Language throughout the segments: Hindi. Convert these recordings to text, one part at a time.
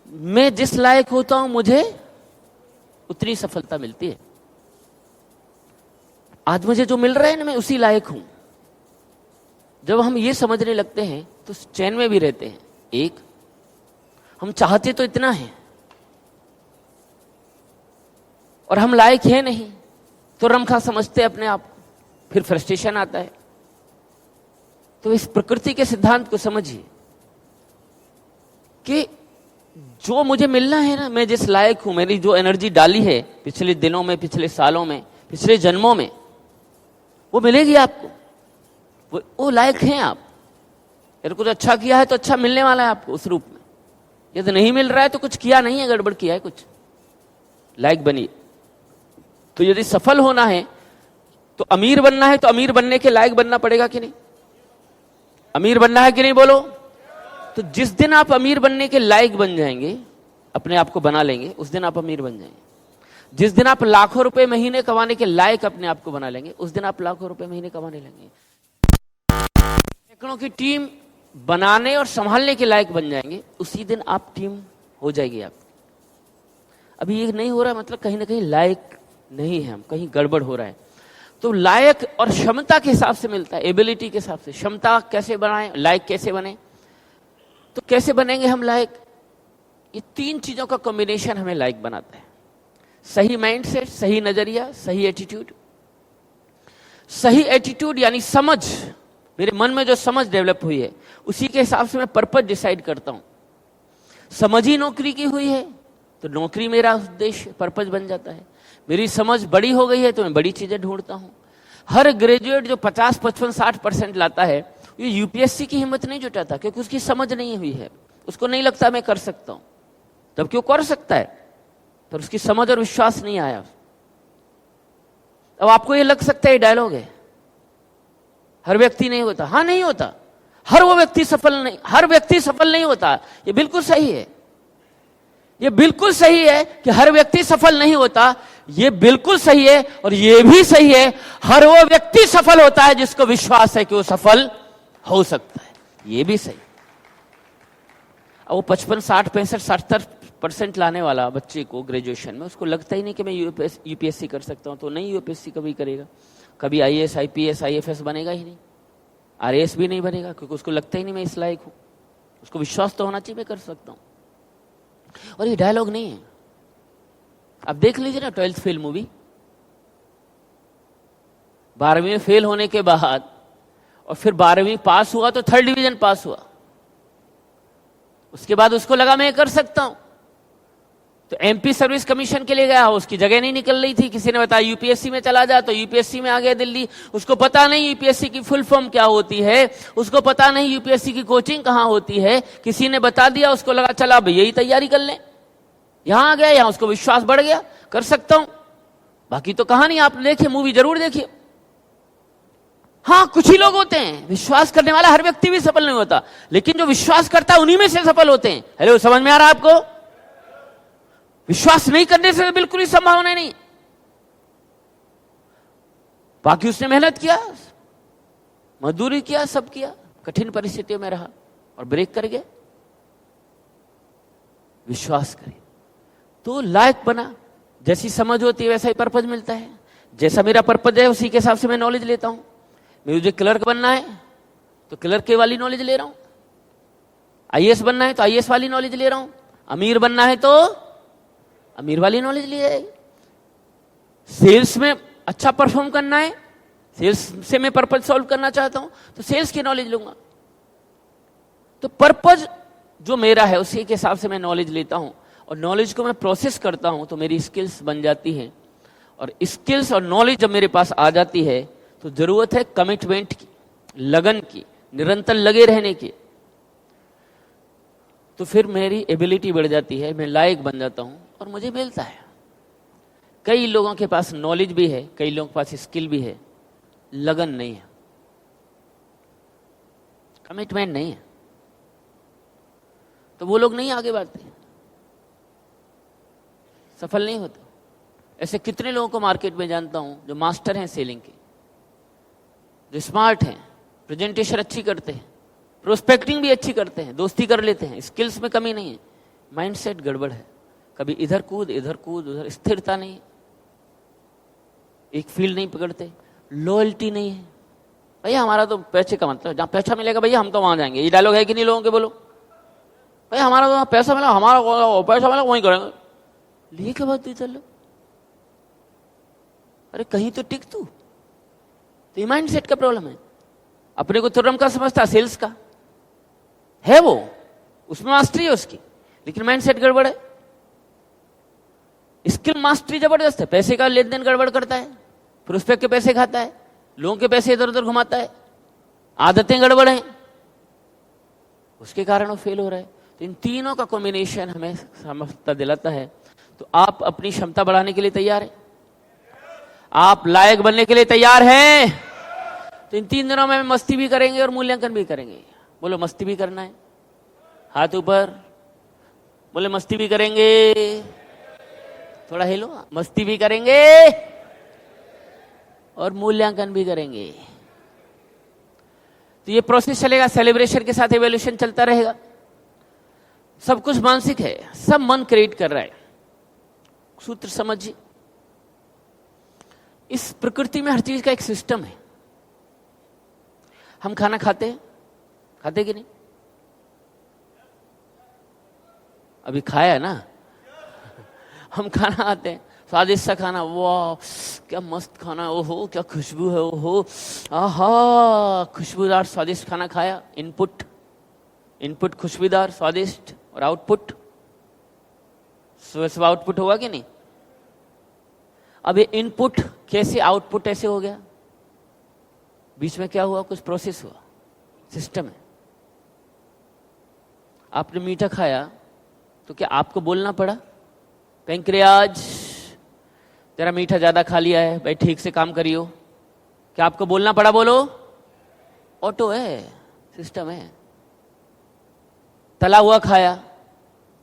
मैं जिस लायक होता हूं मुझे उतनी सफलता मिलती है। आज मुझे जो मिल रहा है ना, मैं उसी लायक हूं। जब हम ये समझने लगते हैं तो चैन में भी रहते हैं। एक, हम चाहते तो इतना है और हम लायक हैं नहीं, तो रमखा समझते अपने आप को, फिर फ्रस्ट्रेशन आता है। तो इस प्रकृति के सिद्धांत को समझिए कि जो मुझे मिलना है ना, मैं जिस लायक हूं, मेरी जो एनर्जी डाली है पिछले दिनों में, पिछले सालों में, पिछले जन्मों में, वो मिलेगी आपको। वो लायक हैं आप। अगर कुछ अच्छा किया है तो अच्छा मिलने वाला है आपको उस रूप में। यदि नहीं मिल रहा है तो कुछ किया नहीं है, गड़बड़ किया है कुछ। लायक बनिए। तो यदि सफल होना है तो अमीर बनना है, तो अमीर बनने के लायक बनना पड़ेगा कि नहीं? अमीर बनना है कि नहीं, बोलो। तो जिस दिन आप अमीर बनने के लायक बन जाएंगे, अपने आप को बना लेंगे, उस दिन आप अमीर बन जाएंगे। जिस दिन आप लाखों रुपए महीने कमाने के लायक अपने आप को बना लेंगे, उस दिन आप लाखों रुपए महीने कमाने लगेंगे। सैकड़ों की टीम बनाने और संभालने के लायक बन जाएंगे, उसी दिन आप टीम हो जाएगी आप। अभी ये नहीं हो रहा, मतलब कहीं ना कहीं लायक नहीं है हम, कहीं गड़बड़ हो रहा है। तो लायक और क्षमता के हिसाब से मिलता है, एबिलिटी के हिसाब से। क्षमता कैसे बनाएं, लायक कैसे बने? तो कैसे बनेंगे हम लायक? ये तीन चीजों का कॉम्बिनेशन हमें लायक बनाता है। सही माइंडसेट, सही नजरिया, सही एटीट्यूड। सही एटीट्यूड यानी समझ, मेरे मन में जो समझ डेवलप हुई है उसी के हिसाब से मैं पर्पस डिसाइड करता हूं। समझ ही नौकरी की हुई है तो नौकरी मेरा उद्देश्य, पर्पस बन जाता है। मेरी समझ बड़ी हो गई है तो मैं बड़ी चीजें ढूंढता हूं। हर ग्रेजुएट जो 50, 55, 60% लाता है, ये यूपीएससी की हिम्मत नहीं जुटाता, क्योंकि उसकी समझ नहीं हुई है। उसको नहीं लगता मैं कर सकता हूं। तब क्यों कर सकता है? पर उसकी समझ और विश्वास नहीं आया। अब आपको ये लग सकता है ये डायलॉग है, हर व्यक्ति नहीं होता। हाँ, नहीं होता। हर व्यक्ति सफल नहीं होता। ये बिल्कुल सही है। ये बिल्कुल सही है कि हर व्यक्ति सफल नहीं होता। ये बिल्कुल सही है। और ये भी सही है, हर वो व्यक्ति सफल होता है जिसको विश्वास है कि वो सफल हो सकता है। ये भी सही। अब वो 55, 60, 65, 70% लाने वाला बच्चे को ग्रेजुएशन में, उसको लगता ही नहीं कि मैं यूपीएससी कर सकता हूं, तो नहीं यूपीएससी कभी करेगा। कभी आईएएस, आईपीएस, आईएफएस बनेगा ही नहीं। आरएएस भी नहीं बनेगा, क्योंकि उसको लगता ही नहीं मैं इस लायक हूं। उसको विश्वास तो होना चाहिए मैं कर सकता हूं। और ये डायलॉग नहीं है। आप देख लीजिए ना 12th फेल मूवी। 12वीं में फेल होने के बाद और फिर 12वीं पास हुआ तो 3rd डिवीजन पास हुआ। उसके बाद उसको लगा मैं कर सकता हूं, तो एमपी सर्विस कमीशन के लिए गया। उसकी जगह नहीं निकल रही थी। किसी ने बताया यूपीएससी में चला जा, तो यूपीएससी में आ गया दिल्ली। उसको पता नहीं यूपीएससी की फुल फॉर्म क्या होती है, उसको पता नहीं यूपीएससी की कोचिंग कहां होती है। किसी ने बता दिया, उसको लगा चला भाई यही तैयारी कर ले। यहां आ गया, यहां उसको विश्वास बढ़ गया, कर सकता हूं। बाकी तो कहानी आप देखिए, मूवी जरूर देखिए। हाँ, कुछ ही लोग होते हैं विश्वास करने वाला। हर व्यक्ति भी सफल नहीं होता, लेकिन जो विश्वास करता है उन्हीं में से सफल होते हैं। हेलो, समझ में आ रहा है आपको? विश्वास नहीं करने से बिल्कुल ही संभावना नहीं। बाकी उसने मेहनत किया, मजदूरी किया, सब किया, कठिन परिस्थितियों में रहा और ब्रेक कर गया। विश्वास करें तो लायक बना। जैसी समझ होती है वैसा ही पर्पस मिलता है। जैसा मेरा पर्पस है उसी के हिसाब से मैं नॉलेज लेता हूं। मुझे क्लर्क बनना है तो क्लर्क वाली नॉलेज ले रहा हूं। आईएएस बनना है तो आईएएस वाली नॉलेज ले रहा हूं। अमीर बनना है तो अमीर वाली नॉलेज लिए। सेल्स में अच्छा परफॉर्म करना है, सेल्स से मैं पर्पस सॉल्व करना चाहता हूं, तो सेल्स की नॉलेज लूंगा। तो पर्पस जो मेरा है उसी के हिसाब से मैं नॉलेज लेता हूं, और नॉलेज को मैं प्रोसेस करता हूं तो मेरी स्किल्स बन जाती हैं। और स्किल्स और नॉलेज जब मेरे पास आ जाती है तो जरूरत है कमिटमेंट की, लगन की, निरंतर लगे रहने की। तो फिर मेरी एबिलिटी बढ़ जाती है, मैं लायक बन जाता हूं और मुझे मिलता है। कई लोगों के पास नॉलेज भी है, कई लोगों के पास स्किल भी है, लगन नहीं है, कमिटमेंट नहीं है, तो वो लोग नहीं आगे बढ़ते, सफल नहीं होते। ऐसे कितने लोगों को मार्केट में जानता हूं जो मास्टर हैं सेलिंग के, जो स्मार्ट हैं, प्रेजेंटेशन अच्छी करते हैं, प्रोस्पेक्टिंग भी अच्छी करते हैं, दोस्ती कर लेते हैं, स्किल्स में कमी नहीं है, माइंडसेट गड़बड़ है। कभी इधर कूद उधर, स्थिरता नहीं, एक फील्ड नहीं पकड़ते, लॉयल्टी नहीं है। भैया हमारा तो पैसे का मतलब, जहां पैसा मिलेगा भैया हम तो वहां जाएंगे, ये डायलॉग है कि नहीं लोगों के? बोलो भैया हमारा तो पैसा मिला, हमारा पैसा मिला वहीं करेंगे, लिए क्या बात चल लो। अरे कहीं तो टिक तू। तो ये माइंडसेट का प्रॉब्लम है। अपने को तुरंत का समझता सेल्स का है, वो उसमें मास्टरी है उसकी, लेकिन माइंडसेट गड़बड़ है। स्किल मास्टरी जबरदस्त है, पैसे का लेन देन गड़बड़ करता है, फिर उस पे के पैसे खाता है, लोगों के पैसे इधर उधर घुमाता है, आदतें गड़बड़ हैं, उसके कारण वो फेल हो रहा है। तो इन तीनों का कॉम्बिनेशन हमें समझता दिलाता है। तो आप अपनी क्षमता बढ़ाने के लिए तैयार हैं? आप लायक बनने के लिए तैयार हैं? तो इन 3 दिनों में मस्ती भी करेंगे और मूल्यांकन भी करेंगे। बोलो मस्ती भी करना है, हाथ ऊपर। बोले मस्ती भी करेंगे, थोड़ा हिलो। मस्ती भी करेंगे और मूल्यांकन भी करेंगे। तो ये प्रोसेस चलेगा, सेलिब्रेशन के साथ एवोल्यूशन चलता रहेगा। सब कुछ मानसिक है, सब मन क्रिएट कर रहा है। सूत्र समझिए, इस प्रकृति में हर चीज का एक सिस्टम है। हम खाना खाते कि नहीं? अभी खाया है ना। हम खाना खाते हैं, स्वादिष्ट सा खाना, वाह क्या मस्त खाना, ओहो क्या खुशबू है, ओहो आहा खुशबूदार स्वादिष्ट खाना खाया। इनपुट खुशबूदार स्वादिष्ट, और आउटपुट सब आउटपुट होगा कि नहीं? अब ये इनपुट कैसे आउटपुट ऐसे हो गया? बीच में क्या हुआ? कुछ प्रोसेस हुआ, सिस्टम है। आपने मीठा खाया तो क्या आपको बोलना पड़ा, पैंक्रियाज जरा मीठा ज्यादा खा लिया है भाई, ठीक से काम करियो? क्या आपको बोलना पड़ा? बोलो। ऑटो है, सिस्टम है। तला हुआ खाया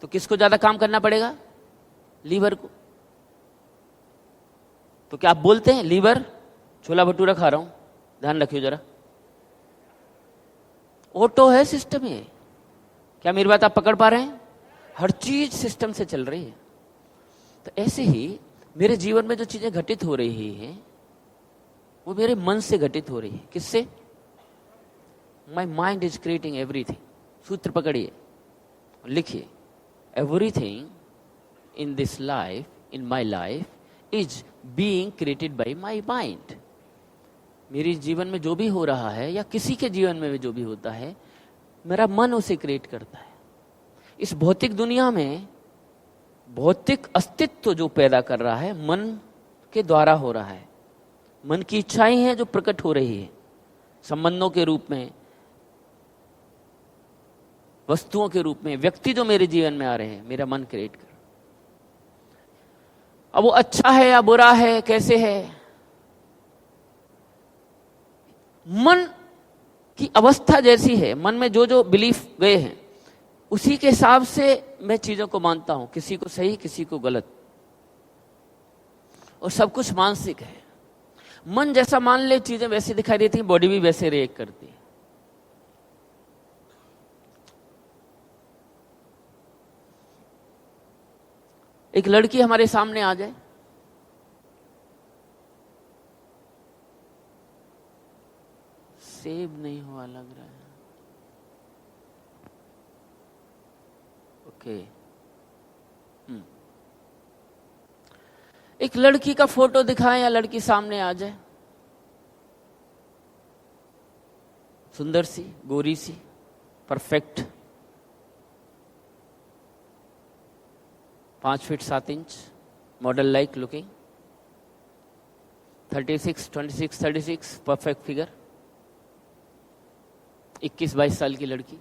तो किसको ज्यादा काम करना पड़ेगा? लीवर को। तो क्या आप बोलते हैं लीवर छोला भटूरा खा रहा हूं, ध्यान रखियो जरा? ऑटो है, सिस्टम है। क्या मेरी बात आप पकड़ पा रहे हैं? हर चीज सिस्टम से चल रही है। तो ऐसे ही मेरे जीवन में जो चीजें घटित हो रही हैं वो मेरे मन से घटित हो रही है। किससे? My mind is creating everything. सूत्र पकड़िए, लिखिए, everything in this life, in my life is being created by my mind. मेरे जीवन में जो भी हो रहा है या किसी के जीवन में भी जो भी होता है, मेरा मन उसे क्रिएट करता है। इस भौतिक दुनिया में भौतिक अस्तित्व जो पैदा कर रहा है मन के द्वारा हो रहा है। मन की इच्छाएं हैं जो प्रकट हो रही है संबंधों के रूप में, वस्तुओं के रूप में, व्यक्ति जो मेरे जीवन में आ रहे हैं, मेरा मन क्रिएट कर। अब वो अच्छा है या बुरा है, कैसे है, मन की अवस्था जैसी है, मन में जो जो बिलीफ गए हैं उसी के हिसाब से मैं चीजों को मानता हूं, किसी को सही किसी को गलत। और सब कुछ मानसिक है। मन जैसा मान ले चीजें वैसी दिखाई देती हैं, बॉडी भी वैसे रिएक्ट करती है। एक लड़की हमारे सामने आ जाए, सेव नहीं हुआ लग रहा है, ओके। एक लड़की का फोटो दिखाएं या लड़की सामने आ जाए, सुंदर सी, गोरी सी, perfect, 5 feet 7 inch, model like looking, 36, 26, 36, perfect figure, 21-22 साल की लड़की।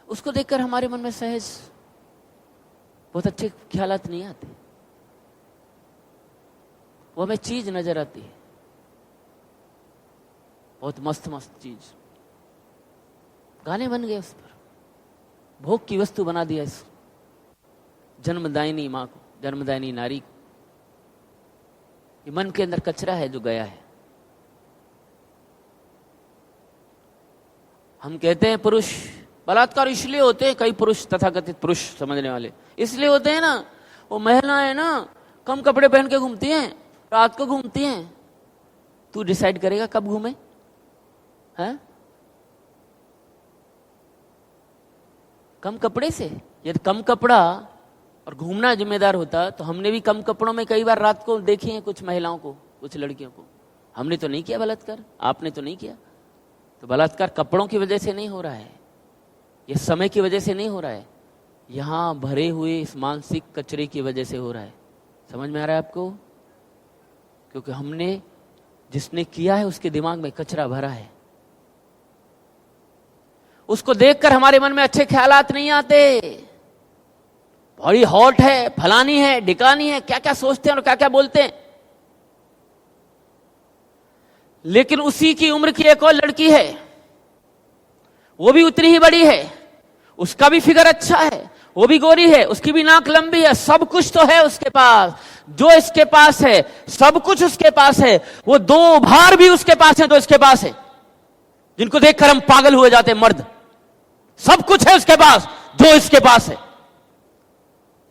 उसको देखकर हमारे मन में सहज बहुत अच्छे ख्यालात नहीं आते, वो हमें चीज नजर आती है, बहुत मस्त मस्त चीज। गाने बन गए उस पर, भोग की वस्तु बना दिया इस जन्मदायिनी मां को, जन्मदायिनी नारी को। ये मन के अंदर कचरा है जो गया है। हम कहते हैं पुरुष बलात्कार इसलिए होते हैं, कई पुरुष, तथाकथित पुरुष समझने वाले, इसलिए होते हैं ना, वो महिलाएं ना कम कपड़े पहन के घूमती हैं, रात को घूमती हैं। तू डिसाइड करेगा कब घूमे हैं? कम कपड़े से? यदि कम कपड़ा और घूमना जिम्मेदार होता तो हमने भी कम कपड़ों में कई बार रात को देखी हैं कुछ महिलाओं को, कुछ लड़कियों को। हमने तो नहीं किया बलात्कार, आपने तो नहीं किया। तो बलात्कार कपड़ों की वजह से नहीं हो रहा है, ये समय की वजह से नहीं हो रहा है, यहां भरे हुए इस मानसिक कचरे की वजह से हो रहा है। समझ में आ रहा है आपको? क्योंकि हमने, जिसने किया है उसके दिमाग में कचरा भरा है। उसको देखकर हमारे मन में अच्छे ख्यालात नहीं आते। बड़ी हॉट है, फलानी है, ढिकानी है, क्या क्या सोचते हैं और क्या क्या बोलते हैं। लेकिन उसी की उम्र की एक और लड़की है, वो भी उतनी ही बड़ी है, उसका भी फिगर अच्छा है, वो भी गोरी है, उसकी भी नाक लंबी है, सब कुछ तो है उसके पास। जो इसके पास है सब कुछ उसके पास है, वो 2 भार भी उसके पास है तो इसके पास है, जिनको देखकर हम पागल हुए जाते हैं। मर्द सब कुछ है उसके पास जो इसके पास है,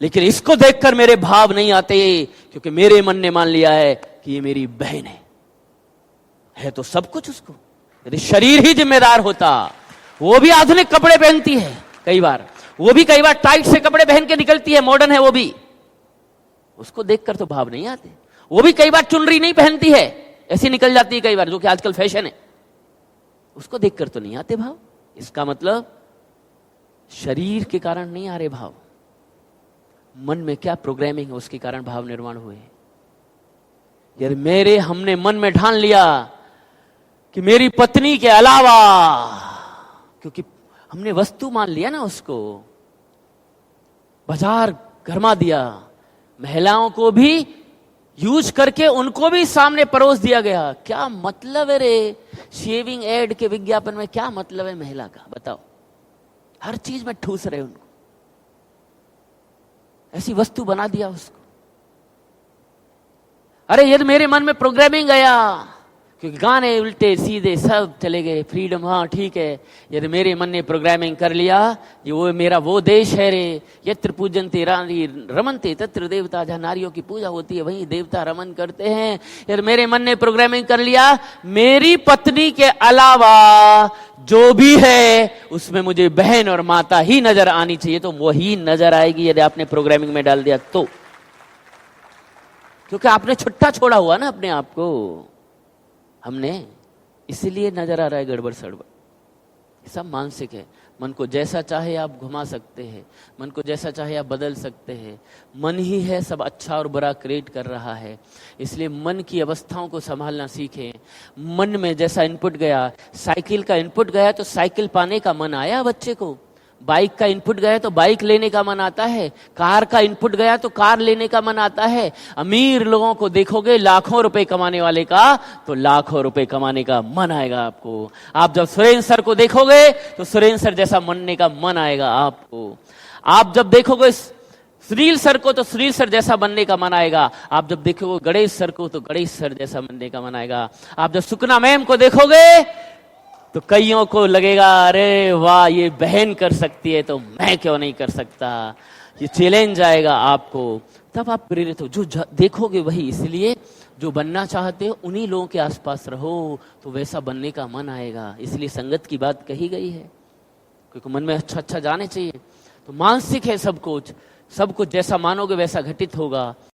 लेकिन इसको देखकर मेरे भाव नहीं आते, क्योंकि मेरे मन ने मान लिया है कि ये मेरी बहन है तो सब कुछ उसको। यदि शरीर ही जिम्मेदार होता, वो भी आधुनिक कपड़े पहनती है कई बार, वो भी कई बार टाइट से कपड़े पहन के निकलती है, मॉडर्न है वो भी, उसको देखकर तो भाव नहीं आते। वो भी कई बार चुनरी नहीं पहनती है, ऐसी निकल जाती है कई बार, जो कि आजकल फैशन है, उसको देखकर तो नहीं आते भाव। इसका मतलब शरीर के कारण नहीं आ रहे भाव, मन में क्या प्रोग्रामिंग है उसके कारण भाव निर्माण हुए। यदि हमने मन में ठान लिया कि मेरी पत्नी के अलावा, क्योंकि हमने वस्तु मान लिया ना उसको, बाजार गरमा दिया, महिलाओं को भी यूज करके उनको भी सामने परोस दिया गया। क्या मतलब है रे शेविंग एड के विज्ञापन में, क्या मतलब है महिला का? बताओ, हर चीज में ठूस रहे उनको, ऐसी वस्तु बना दिया उसको। अरे यदि मेरे मन में प्रोग्रामिंग गया, क्योंकि गाने उल्टे सीधे सब चले गए, फ्रीडम, हाँ ठीक है, यदि मेरे मन ने प्रोग्रामिंग कर लिया, ये वो मेरा वो देश है रे, यत्र पूजन्ते नारी रमन्ते तत्र देवता, जहां नारियों की पूजा होती है वहीं देवता रमन करते हैं। यदि मेरे मन ने प्रोग्रामिंग कर लिया, मेरी पत्नी के अलावा जो भी है उसमें मुझे बहन और माता ही नजर आनी चाहिए, तो वही नजर आएगी यदि आपने प्रोग्रामिंग में डाल दिया तो। क्योंकि आपने छुट्टा छोड़ा हुआ ना अपने आप को, हमने, इसीलिए नजर आ रहा है गड़बड़ सड़बड़। सब मानसिक है। मन को जैसा चाहे आप घुमा सकते हैं, मन को जैसा चाहे आप बदल सकते हैं। मन ही है सब अच्छा और बुरा क्रिएट कर रहा है, इसलिए मन की अवस्थाओं को संभालना सीखें। मन में जैसा इनपुट गया, साइकिल का इनपुट गया तो साइकिल पाने का मन आया बच्चे को, बाइक का इनपुट गया तो बाइक लेने का मन आता है, कार का इनपुट गया तो कार लेने का मन आता है। अमीर लोगों को देखोगे लाखों रुपए कमाने वाले का, तो लाखों रुपए कमाने का मन आएगा आपको। आप जब सुरेंद्र सर को देखोगे तो सुरेंद्र सर जैसा बनने का मन आएगा आपको। आप जब देखोगे सुनील सर को तो सुनील सर जैसा बनने का मन आएगा। आप जब देखोगे गणेश सर को तो गणेश सर जैसा बनने का मन आएगा। आप जब सुकना मैम को देखोगे तो कईयों को लगेगा अरे वाह ये बहन कर सकती है तो मैं क्यों नहीं कर सकता, ये चैलेंज आएगा आपको, तब आप प्रेरित हो। जो देखोगे वही, इसलिए जो बनना चाहते हो उन्हीं लोगों के आसपास रहो तो वैसा बनने का मन आएगा। इसलिए संगत की बात कही गई है, क्योंकि मन में अच्छा अच्छा जाने चाहिए। तो मानसिक है सब कुछ, सब कुछ जैसा मानोगे वैसा घटित होगा।